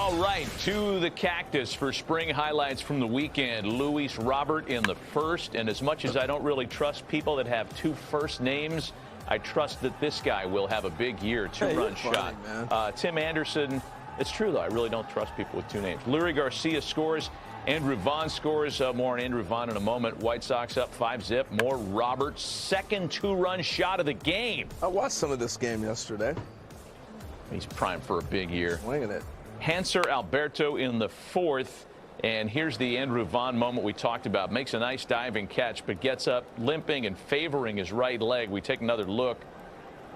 All right, to the Cactus for spring highlights from the weekend. Luis Robert in the first, and as much as I don't really trust people that have two first names, I trust that this guy will have a big year. Two-run shot. Tim Anderson, it's true, though. I really don't trust people with two names. Lurie Garcia scores. Andrew Vaughn scores. More on Andrew Vaughn in a moment. White Sox up 5-zip. More Robert. Second two-run shot of the game. I watched some of this game yesterday. He's primed for a big year. Swinging it. Hanser Alberto in the fourth. And here's the Andrew Vaughn moment we talked about. Makes a nice diving catch, but gets up limping and favoring his right leg. We take another look.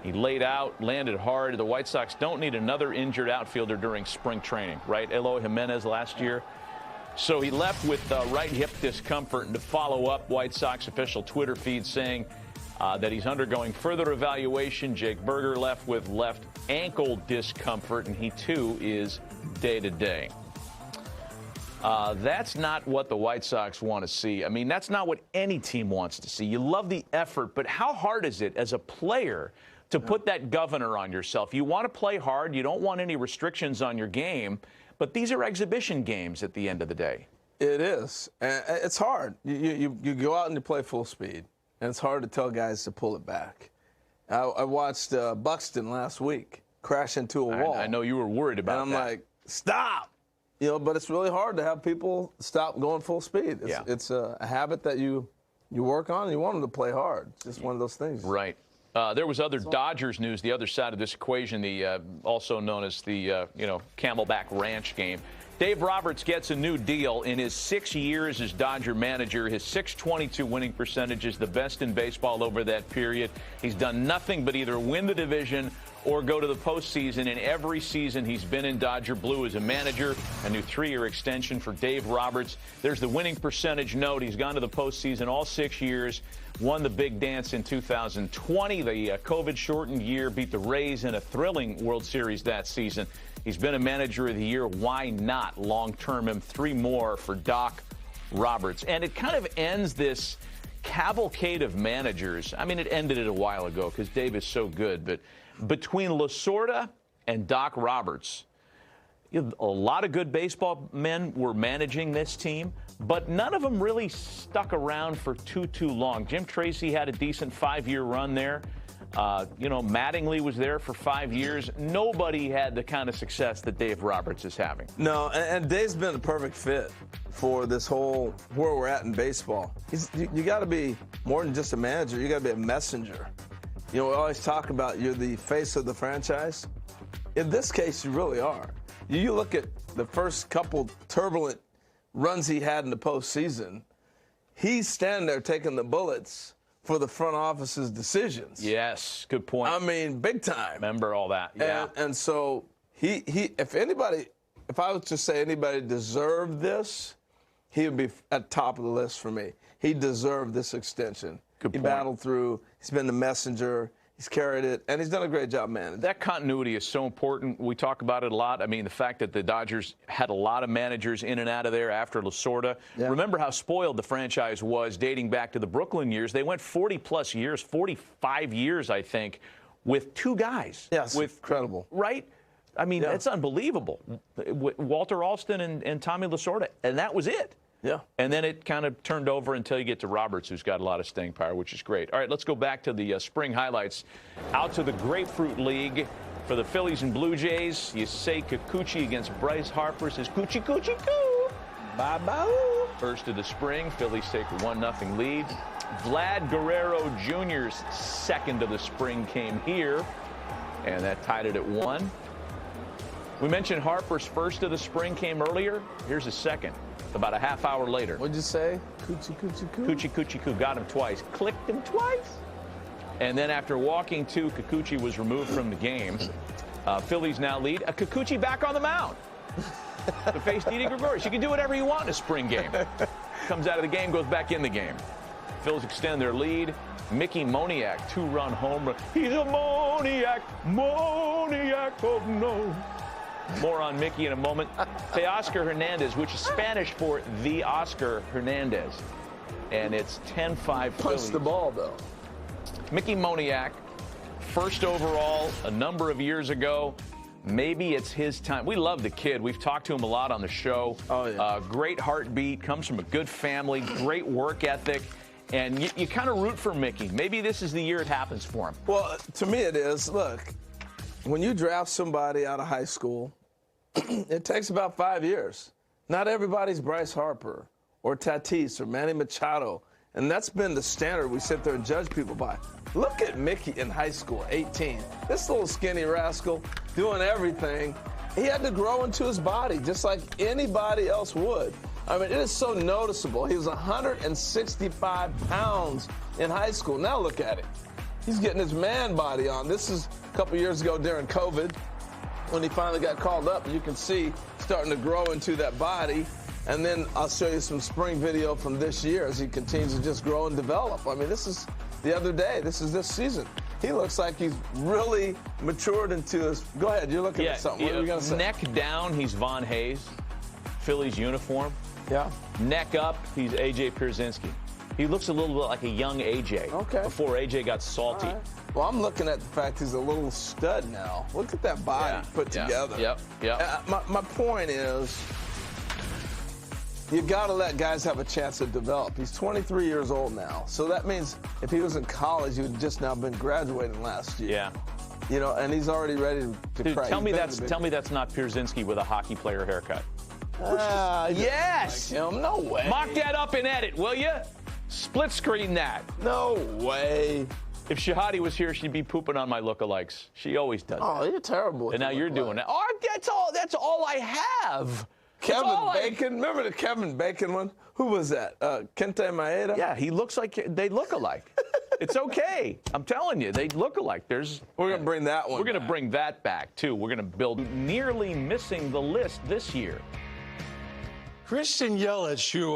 He laid out, landed hard. The White Sox don't need another injured outfielder during spring training, right? Eloy Jimenez last year. So he left with right hip discomfort. And to follow up, White Sox official Twitter feed saying that he's undergoing further evaluation. Jake Berger left with left ankle discomfort, and he too is day-to-day. That's not what the White Sox want to see. I mean, that's not what any team wants to see. You love the effort, but how hard is it as a player to put that governor on yourself? You want to play hard. You don't want any restrictions on your game, but these are exhibition games at the end of the day. It is. And it's hard. You go out and you play full speed, and it's hard to tell guys to pull it back. I watched Buxton last week crash into a wall. I know you were worried about that. And I'm like, stop! You know, but it's really hard to have people stop going full speed. It's a habit that you work on, and you want them to play hard. It's just one of those things. Right. There was other Dodgers news, the other side of this equation, the also known as the, Camelback Ranch game. Dave Roberts gets a new deal in his 6 years as Dodger manager. His .622 winning percentage is the best in baseball over that period. He's done nothing but either win the division or go to the postseason in every season he's been in Dodger blue as a manager. A new 3-year extension for Dave Roberts. There's the winning percentage note. He's gone to the postseason all 6 years. Won the big dance in 2020, the COVID-shortened year, beat the Rays in a thrilling World Series that season. He's been a manager of the year. Why not long-term him? 3 more for Doc Roberts. And it kind of ends this cavalcade of managers. I mean, it ended it a while ago because Dave is so good. But between Lasorda and Doc Roberts, a lot of good baseball men were managing this team, but none of them really stuck around for too long. Jim Tracy had a decent 5-year run there. Mattingly was there for 5 years. Nobody had the kind of success that Dave Roberts is having. No, and Dave's been a perfect fit for this whole where we're at in baseball. You got to be more than just a manager. You got to be a messenger. You know, we always talk about you're the face of the franchise. In this case, you really are. You look at the first couple turbulent runs he had in the postseason, he's standing there taking the bullets for the front office's decisions. Yes, good point. I mean, big time. Remember all that, yeah. And so he if I was to say anybody deserved this, he would be at top of the list for me. He deserved this extension. Good point. He battled through. He's been the messenger. He's carried it, and he's done a great job managing. That continuity is so important. We talk about it a lot. I mean, the fact that the Dodgers had a lot of managers in and out of there after Lasorda. Yeah. Remember how spoiled the franchise was dating back to the Brooklyn years. They went 40-plus years, 45 years, I think, with 2 guys. Yes, incredible. Right? I mean, it's unbelievable. Walter Alston and Tommy Lasorda, and that was it. Yeah. And then it kind of turned over until you get to Roberts, who's got a lot of staying power, which is great. All right, let's go back to the spring highlights. Out to the Grapefruit League for the Phillies and Blue Jays. Yusei Kikuchi against Bryce Harper. Says coochie, coochie, coo. Bye-bye. First of the spring, Phillies take a 1-0 lead. Vlad Guerrero Jr.'s second of the spring came here, and that tied it at 1. We mentioned Harper's first of the spring came earlier. Here's his second. About a half hour later. What'd you say? Coochie, coochie, coo? Coochie, coochie, coo. Got him twice. Clicked him twice. And then after walking 2, Kikuchi was removed from the game. Phillies now lead. A Kikuchi back on the mound to face Didi Gregorius. You can do whatever you want in a spring game. Comes out of the game, goes back in the game. Phillies extend their lead. Mickey Moniak, 2-run home run. He's a Moniak, oh no. More on Mickey in a moment. Teoscar Hernandez, which is Spanish for the Oscar Hernandez. And it's 10-5 Phillies. Punch the ball, though. Mickey Moniak, first overall a number of years ago. maybe it's his time. We love the kid. We've talked to him a lot on the show. Oh, yeah. Great heartbeat, comes from a good family, great work ethic. And you kind of root for Mickey. Maybe this is the year it happens for him. Well, to me it is. Look, when you draft somebody out of high school, it takes about 5 years. Not everybody's Bryce Harper or Tatis or Manny Machado. And that's been the standard we sit there and judge people by. Look at Mickey in high school, 18. This little skinny rascal doing everything. He had to grow into his body just like anybody else would. I mean, it is so noticeable. He was 165 pounds in high school. Now look at him. He's getting his man body on. This is a couple years ago during COVID when he finally got called up. You can see starting to grow into that body. And then I'll show you some spring video from this year as he continues to just grow and develop. I mean, this is the other day. This is this season. He looks like he's really matured into his. Go ahead, you're looking at something. What are you going to say? Neck down, he's Von Hayes, Phillies uniform. Yeah. Neck up, he's A.J. Pierzynski. He looks a little bit like a young A.J. Okay. Before A.J. got salty. Right. Well, I'm looking at the fact he's a little stud now. Look at that body put together. Yep. My point is, you got to let guys have a chance to develop. He's 23 years old now. So that means if he was in college, he would have just now been graduating last year. Yeah. You know, and he's already ready to Dude, crack. tell me that's not Pierzynski with a hockey player haircut. Yes. Like him. No way. Mock that up and edit, will you? Split screen that. No way. If Shahadi was here, she'd be pooping on my lookalikes. She always does. Oh, you're terrible. And now you're doing that. Oh, that's all I have. Kevin Bacon. Remember the Kevin Bacon one? Who was that? Kente Maeda? Yeah, he looks like they look alike. It's okay. I'm telling you, they look alike. We're going to bring that one. We're going to bring that back, too. We're going to build nearly missing the list this year. Christian Yelich, who,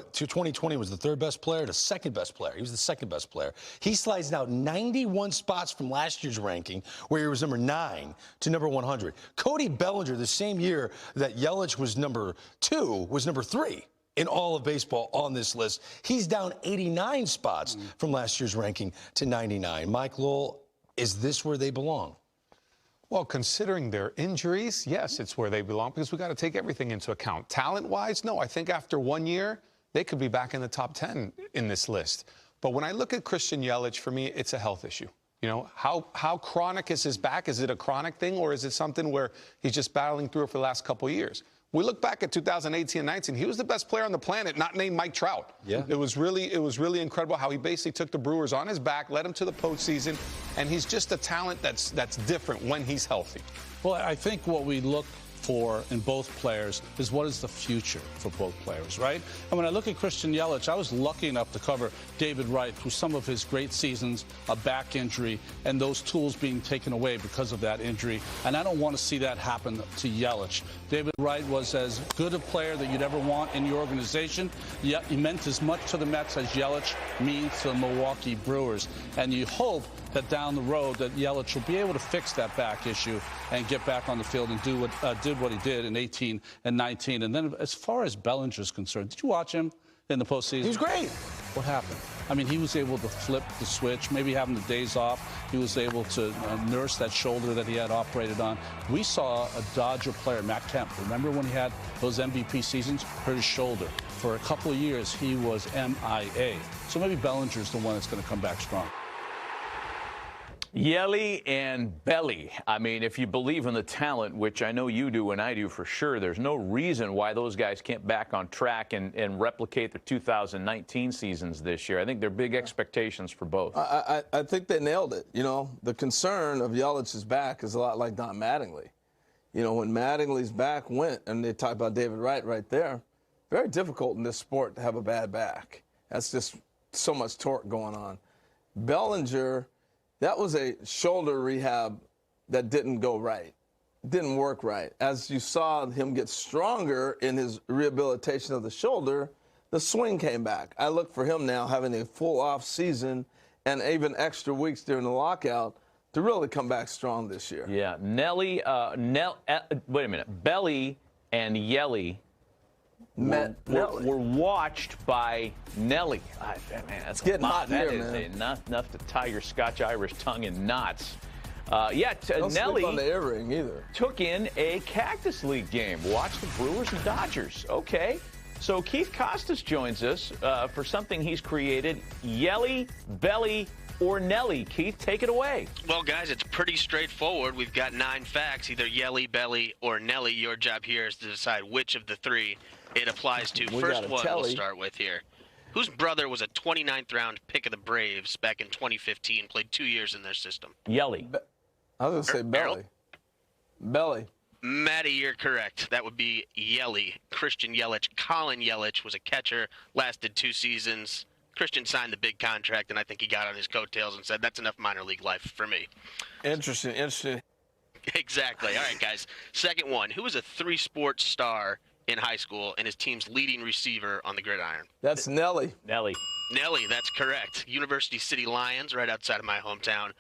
to 2020 was the third best player to second best player. He was the second best player. He slides now 91 spots from last year's ranking, where he was number 9 to number 100. Cody Bellinger, the same year that Yelich was number 2, was number 3 in all of baseball on this list. He's down 89 spots from last year's ranking to 99. Mike Lowell, is this where they belong? Well, considering their injuries, yes, it's where they belong because we got to take everything into account. Talent-wise, no, I think after 1 year, they could be back in the top 10 in this list. But when I look at Christian Yelich, for me, it's a health issue. You know, how chronic is his back? Is it a chronic thing, or is it something where he's just battling through it for the last couple of years? We look back at 2018 and 19, he was the best player on the planet, not named Mike Trout. Yeah. It was really incredible how he basically took the Brewers on his back, led them to the postseason, and he's just a talent that's different when he's healthy. Well, I think what we look for in both players is what is the future for both players, right? And when I look at Christian Yelich, I was lucky enough to cover David Wright through some of his great seasons, a back injury, and those tools being taken away because of that injury. And I don't want to see that happen to Yelich. David Wright was as good a player that you'd ever want in your organization. Yet he meant as much to the Mets as Yelich means to the Milwaukee Brewers. And you hope that down the road that Yelich will be able to fix that back issue and get back on the field and do what he did in 18 and 19. And then as far as Bellinger's concerned, did you watch him in the postseason? He was great. What happened? I mean, he was able to flip the switch, maybe having the days off. He was able to nurse that shoulder that he had operated on. We saw a Dodger player, Matt Kemp. Remember when he had those MVP seasons? Hurt his shoulder. For a couple of years, he was MIA. So maybe Bellinger's the one that's going to come back strong. Yelich and Belly. I mean, if you believe in the talent, which I know you do and I do for sure, there's no reason why those guys can't back on track and replicate their 2019 seasons this year. I think there are big expectations for both. I think they nailed it. You know, the concern of Yelich's back is a lot like Don Mattingly. You know, when Mattingly's back went, and they talk about David Wright right there, very difficult in this sport to have a bad back. That's just so much torque going on. Bellinger, that was a shoulder rehab that didn't go right, didn't work right. As you saw him get stronger in his rehabilitation of the shoulder, the swing came back. I look for him now having a full off season and even extra weeks during the lockout to really come back strong this year. Yeah, wait a minute. Belly and Yelich were watched by Nelly. Man, that's getting hot that here, is man. enough to tie your Scotch-Irish tongue in knots. Don't sleep on the Nelly earring either. took in a Cactus League game. Watch the Brewers and Dodgers. Okay. So Keith Costas joins us for something he's created, Yelich, Belly, or Nelly. Keith, take it away. Well, guys, it's pretty straightforward. We've got 9 facts, either Yelich, Belly, or Nelly. Your job here is to decide which of the 3 it applies to. We First got a one telly. we'll start with here. Whose brother was a 29th round pick of the Braves back in 2015, played 2 years in their system? Yelich. I was going to say Belly. Belly. Matty, you're correct. That would be Yelich. Christian Yelich. Colin Yelich was a catcher, lasted 2 seasons. Christian signed the big contract, and I think he got on his coattails and said, that's enough minor league life for me. Interesting. Exactly. All right, guys. Second one. Who was a 3-sport star in high school and his team's leading receiver on the gridiron? That's Nelly. Nelly. Nelly, that's correct. University City Lions, right outside of my hometown.